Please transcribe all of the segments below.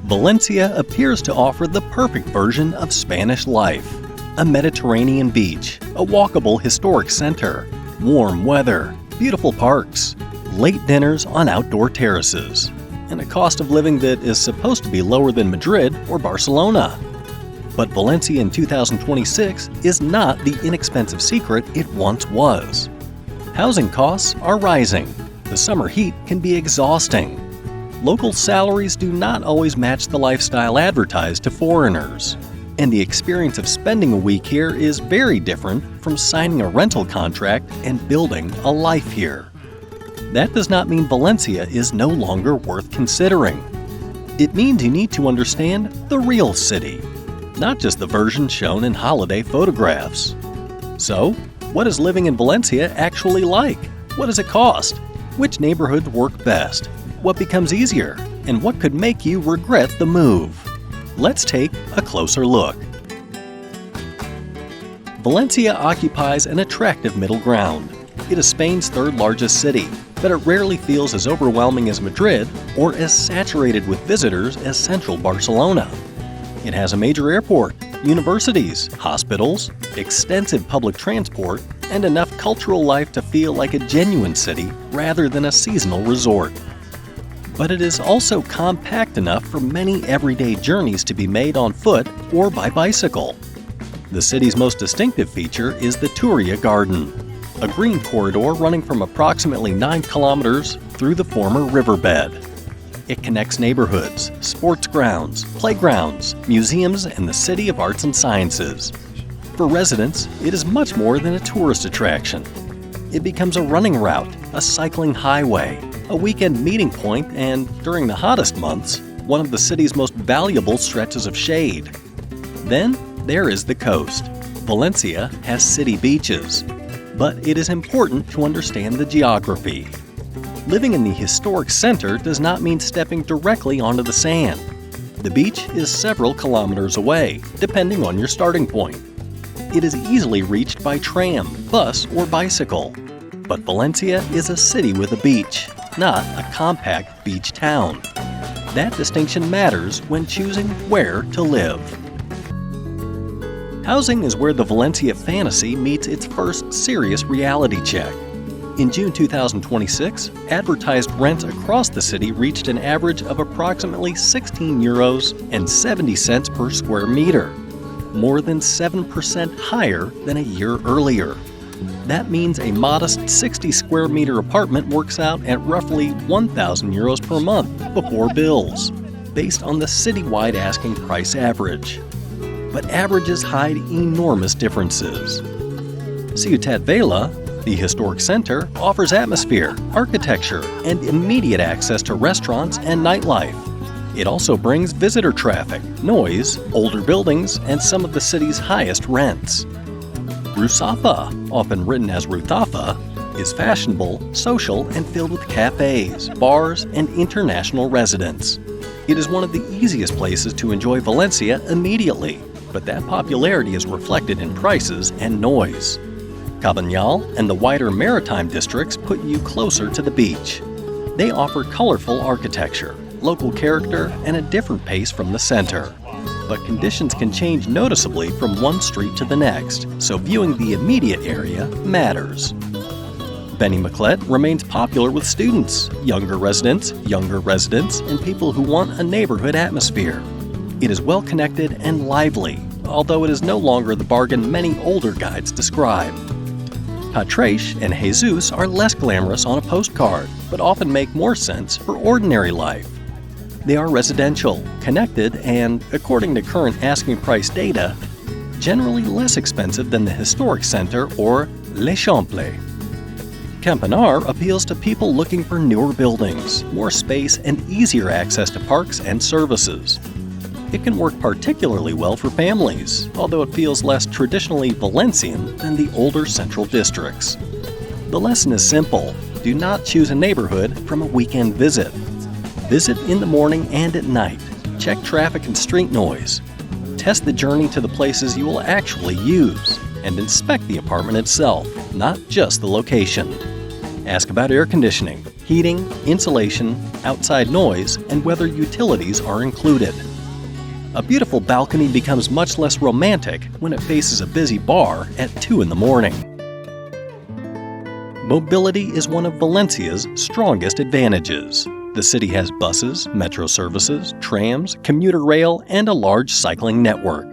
Valencia appears to offer the perfect version of Spanish life. A Mediterranean beach, a walkable historic center, warm weather, beautiful parks, late dinners on outdoor terraces, and a cost of living that is supposed to be lower than Madrid or Barcelona. But Valencia in 2026 is not the inexpensive secret it once was. Housing costs are rising. The summer heat can be exhausting. Local salaries do not always match the lifestyle advertised to foreigners. And the experience of spending a week here is very different from signing a rental contract and building a life here. That does not mean Valencia is no longer worth considering. It means you need to understand the real city, not just the version shown in holiday photographs. So, what is living in Valencia actually like? What does it cost? Which neighborhoods work best? What becomes easier? And what could make you regret the move? Let's take a closer look. Valencia occupies an attractive middle ground. It is Spain's third largest city, but it rarely feels as overwhelming as Madrid or as saturated with visitors as central Barcelona. It has a major airport, universities, hospitals, extensive public transport, and enough cultural life to feel like a genuine city rather than a seasonal resort. But it is also compact enough for many everyday journeys to be made on foot or by bicycle. The city's most distinctive feature is the Turia Garden, a green corridor running from approximately 9 kilometers through the former riverbed. It connects neighborhoods, sports grounds, playgrounds, museums, and the City of Arts and Sciences. For residents, it is much more than a tourist attraction. It becomes a running route, a cycling highway, a weekend meeting point, and, during the hottest months, one of the city's most valuable stretches of shade. Then, there is the coast. Valencia has city beaches, but it is important to understand the geography. Living in the historic center does not mean stepping directly onto the sand. The beach is several kilometers away, depending on your starting point. It is easily reached by tram, bus, or bicycle. But Valencia is a city with a beach, not a compact beach town. That distinction matters when choosing where to live. Housing is where the Valencia fantasy meets its first serious reality check. In June 2026, advertised rents across the city reached an average of approximately €16.70 per square meter, more than 7% higher than a year earlier. That means a modest 60 square meter apartment works out at roughly €1,000 per month before bills, based on the citywide asking price average. But averages hide enormous differences. Ciutat Vella, the historic center, offers atmosphere, architecture, and immediate access to restaurants and nightlife. It also brings visitor traffic, noise, older buildings, and some of the city's highest rents. Ruzafa, often written as Rutafa, is fashionable, social, and filled with cafes, bars, and international residents. It is one of the easiest places to enjoy Valencia immediately, but that popularity is reflected in prices and noise. Cabanyal and the wider maritime districts put you closer to the beach. They offer colorful architecture, local character, and a different pace from the center. But conditions can change noticeably from one street to the next, so viewing the immediate area matters. Benimaclet remains popular with students, younger residents, and people who want a neighborhood atmosphere. It is well connected and lively, although it is no longer the bargain many older guides describe. Patraix and Jesus are less glamorous on a postcard, but often make more sense for ordinary life. They are residential, connected, and, according to current asking price data, generally less expensive than the historic center or l'Eixample. Campanar appeals to people looking for newer buildings, more space, and easier access to parks and services. It can work particularly well for families, although it feels less traditionally Valencian than the older central districts. The lesson is simple: do not choose a neighborhood from a weekend visit. Visit in the morning and at night. Check traffic and street noise. Test the journey to the places you will actually use, and inspect the apartment itself, not just the location. Ask about air conditioning. heating, insulation, outside noise, and whether utilities are included. A beautiful balcony becomes much less romantic when it faces a busy bar at 2 in the morning. Mobility is one of Valencia's strongest advantages. The city has buses, metro services, trams, commuter rail, and a large cycling network.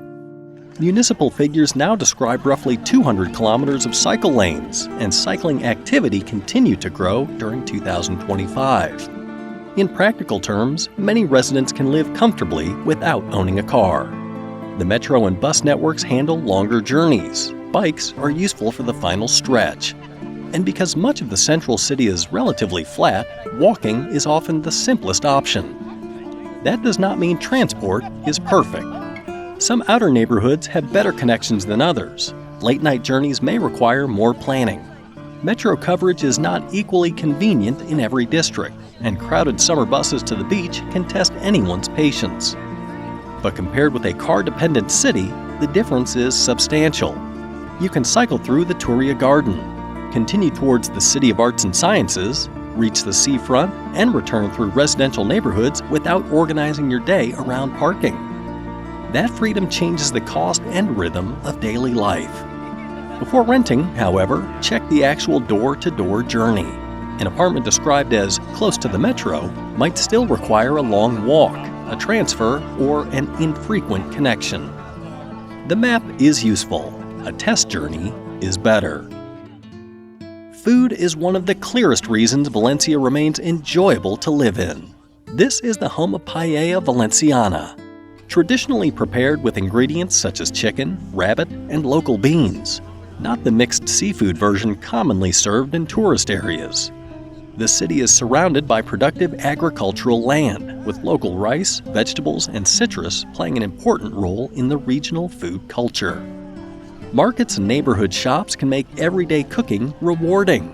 Municipal figures now describe roughly 200 kilometers of cycle lanes, and cycling activity continued to grow during 2025. In practical terms, many residents can live comfortably without owning a car. The metro and bus networks handle longer journeys. Bikes are useful for the final stretch. And because much of the central city is relatively flat, walking is often the simplest option. That does not mean transport is perfect. Some outer neighborhoods have better connections than others. Late-night journeys may require more planning. Metro coverage is not equally convenient in every district, and crowded summer buses to the beach can test anyone's patience. But compared with a car-dependent city, the difference is substantial. You can cycle through the Turia Garden, continue towards the City of Arts and Sciences, reach the seafront, and return through residential neighborhoods without organizing your day around parking. That freedom changes the cost and rhythm of daily life. Before renting, however, check the actual door-to-door journey. An apartment described as close to the metro might still require a long walk, a transfer, or an infrequent connection. The map is useful. A test journey is better. Food is one of the clearest reasons Valencia remains enjoyable to live in. This is the home of paella valenciana, traditionally prepared with ingredients such as chicken, rabbit, and local beans, not the mixed seafood version commonly served in tourist areas. The city is surrounded by productive agricultural land, with local rice, vegetables, and citrus playing an important role in the regional food culture. Markets and neighborhood shops can make everyday cooking rewarding.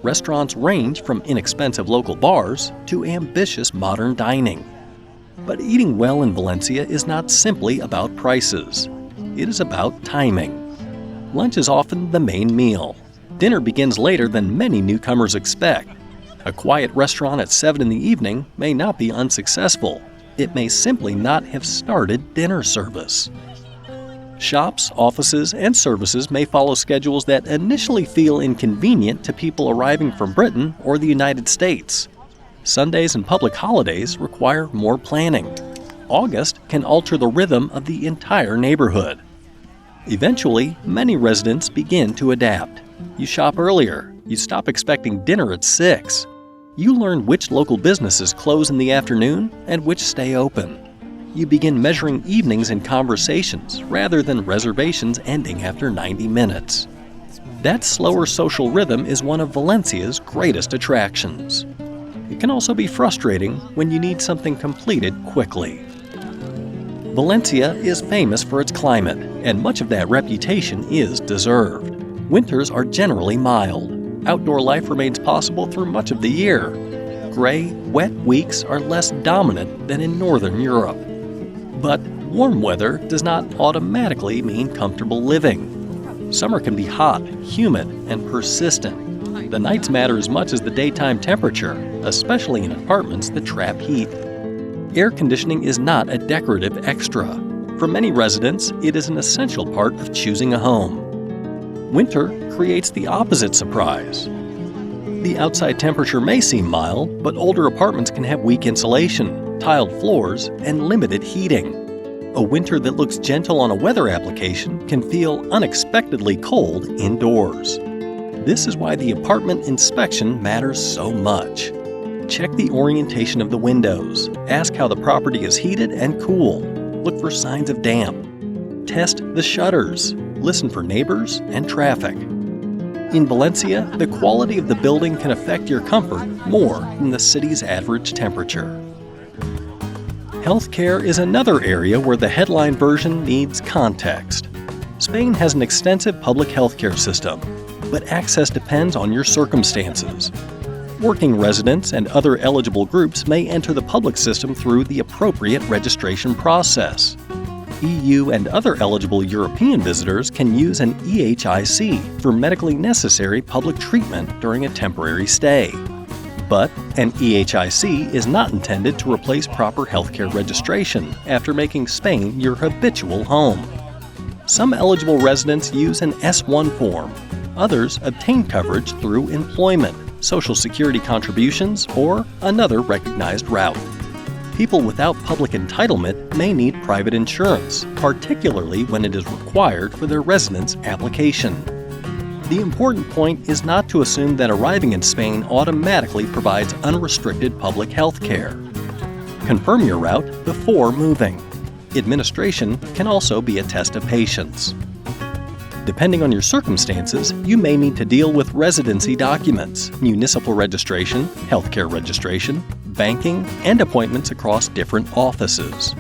Restaurants range from inexpensive local bars to ambitious modern dining. But eating well in Valencia is not simply about prices. It is about timing. Lunch is often the main meal. Dinner begins later than many newcomers expect. A quiet restaurant at 7 in the evening may not be unsuccessful. It may simply not have started dinner service. Shops, offices, and services may follow schedules that initially feel inconvenient to people arriving from Britain or the United States. Sundays and public holidays require more planning. August can alter the rhythm of the entire neighborhood. Eventually, many residents begin to adapt. You shop earlier. You stop expecting dinner at 6. You learn which local businesses close in the afternoon and which stay open. You begin measuring evenings in conversations rather than reservations ending after 90 minutes. That slower social rhythm is one of Valencia's greatest attractions. It can also be frustrating when you need something completed quickly. Valencia is famous for its climate, and much of that reputation is deserved. Winters are generally mild. Outdoor life remains possible through much of the year. Gray, wet weeks are less dominant than in northern Europe. But warm weather does not automatically mean comfortable living. Summer can be hot, humid, and persistent. The nights matter as much as the daytime temperature, especially in apartments that trap heat. Air conditioning is not a decorative extra. For many residents, it is an essential part of choosing a home. Winter creates the opposite surprise. The outside temperature may seem mild, but older apartments can have weak insulation, tiled floors, and limited heating. A winter that looks gentle on a weather application can feel unexpectedly cold indoors. This is why the apartment inspection matters so much. Check the orientation of the windows. Ask how the property is heated and cool. Look for signs of damp. Test the shutters. Listen for neighbors and traffic. In Valencia, the quality of the building can affect your comfort more than the city's average temperature. Healthcare is another area where the headline version needs context. Spain has an extensive public healthcare system, but access depends on your circumstances. Working residents and other eligible groups may enter the public system through the appropriate registration process. EU and other eligible European visitors can use an EHIC for medically necessary public treatment during a temporary stay. But an EHIC is not intended to replace proper healthcare registration after making Spain your habitual home. Some eligible residents use an S1 form. Others obtain coverage through employment, Social Security contributions, or another recognized route. People without public entitlement may need private insurance, particularly when it is required for their residence application. The important point is not to assume that arriving in Spain automatically provides unrestricted public health care. Confirm your route before moving. Administration can also be a test of patience. Depending on your circumstances, you may need to deal with residency documents, municipal registration, healthcare registration, banking, and appointments across different offices.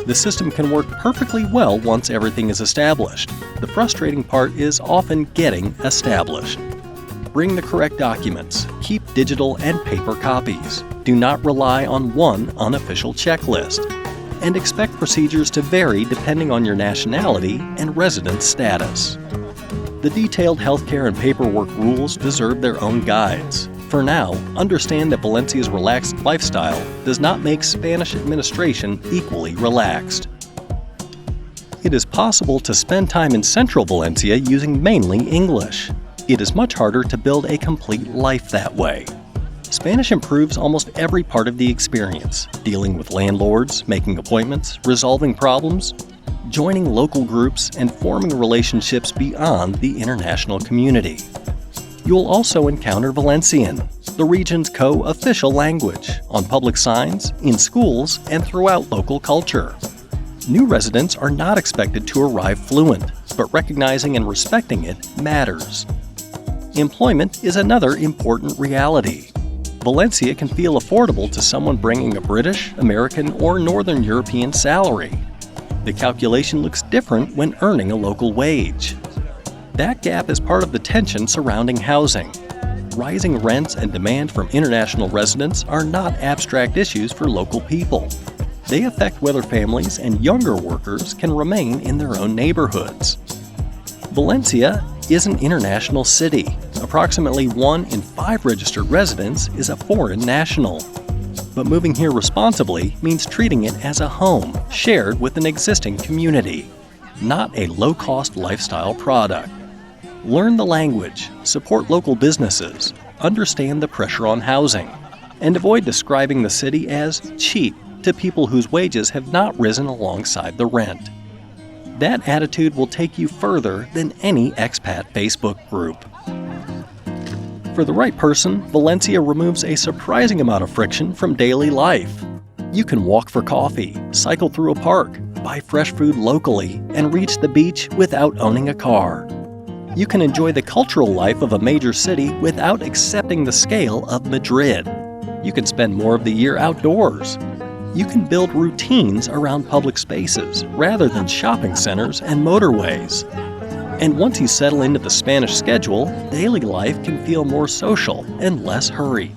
The system can work perfectly well once everything is established. The frustrating part is often getting established. Bring the correct documents. Keep digital and paper copies. Do not rely on one unofficial checklist. And expect procedures to vary depending on your nationality and residence status. The detailed healthcare and paperwork rules deserve their own guides. For now, understand that Valencia's relaxed lifestyle does not make Spanish administration equally relaxed. It is possible to spend time in central Valencia using mainly English. It is much harder to build a complete life that way. Spanish improves almost every part of the experience, dealing with landlords, making appointments, resolving problems, joining local groups, and forming relationships beyond the international community. You'll also encounter Valencian, the region's co-official language, on public signs, in schools, and throughout local culture. New residents are not expected to arrive fluent, but recognizing and respecting it matters. Employment is another important reality. Valencia can feel affordable to someone bringing a British, American, or Northern European salary. The calculation looks different when earning a local wage. That gap is part of the tension surrounding housing. Rising rents and demand from international residents are not abstract issues for local people. They affect whether families and younger workers can remain in their own neighborhoods. Valencia is an international city. Approximately 1 in 5 registered residents is a foreign national. But moving here responsibly means treating it as a home shared with an existing community, not a low-cost lifestyle product. Learn the language, support local businesses, understand the pressure on housing, and avoid describing the city as cheap to people whose wages have not risen alongside the rent. That attitude will take you further than any expat Facebook group. For the right person, Valencia removes a surprising amount of friction from daily life. You can walk for coffee, cycle through a park, buy fresh food locally, and reach the beach without owning a car. You can enjoy the cultural life of a major city without accepting the scale of Madrid. You can spend more of the year outdoors. You can build routines around public spaces rather than shopping centers and motorways. And once you settle into the Spanish schedule, daily life can feel more social and less hurried.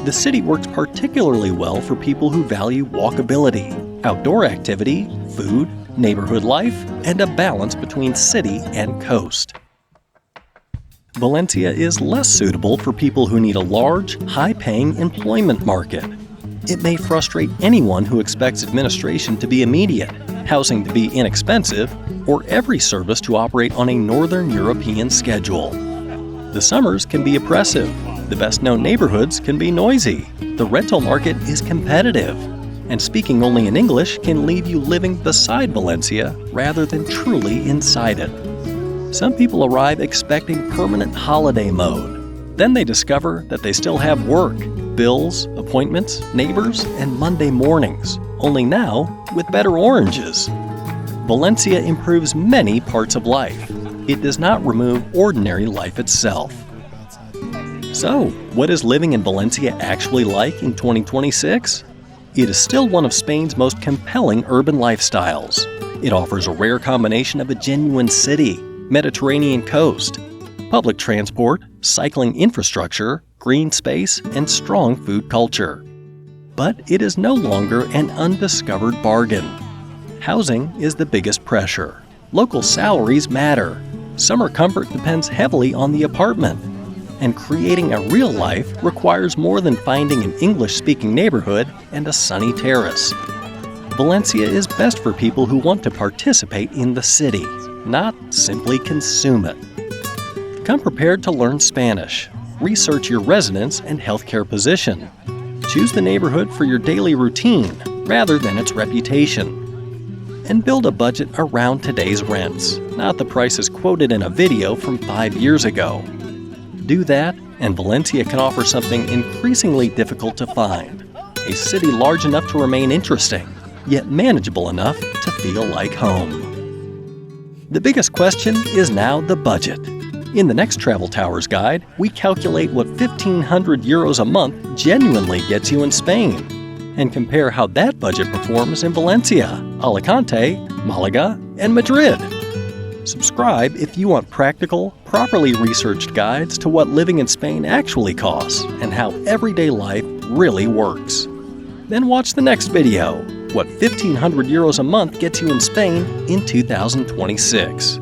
The city works particularly well for people who value walkability, outdoor activity, food, neighborhood life, and a balance between city and coast. Valencia is less suitable for people who need a large, high-paying employment market. It may frustrate anyone who expects administration to be immediate, housing to be inexpensive, or every service to operate on a Northern European schedule. The summers can be oppressive. The best-known neighborhoods can be noisy. The rental market is competitive. And speaking only in English can leave you living beside Valencia rather than truly inside it. Some people arrive expecting permanent holiday mode. Then they discover that they still have work, bills, appointments, neighbors, and Monday mornings, only now with better oranges. Valencia improves many parts of life. It does not remove ordinary life itself. So, what is living in Valencia actually like in 2026? It is still one of Spain's most compelling urban lifestyles. It offers a rare combination of a genuine city, Mediterranean coast, public transport, cycling infrastructure, green space, and strong food culture. But it is no longer an undiscovered bargain. Housing is the biggest pressure. Local salaries matter. Summer comfort depends heavily on the apartment. And creating a real life requires more than finding an English-speaking neighborhood and a sunny terrace. Valencia is best for people who want to participate in the city, not simply consume it. Come prepared to learn Spanish. Research your residence and healthcare position. Choose the neighborhood for your daily routine rather than its reputation. And build a budget around today's rents, not the prices quoted in a video from 5 years ago. Do that, and Valencia can offer something increasingly difficult to find: a city large enough to remain interesting, yet manageable enough to feel like home. The biggest question is now the budget. In the next Travel Towers guide, we calculate what 1,500 euros a month genuinely gets you in Spain, and compare how that budget performs in Valencia, Alicante, Malaga, and Madrid. Subscribe if you want practical, properly researched guides to what living in Spain actually costs and how everyday life really works. Then watch the next video, what 1,500 euros a month gets you in Spain in 2026.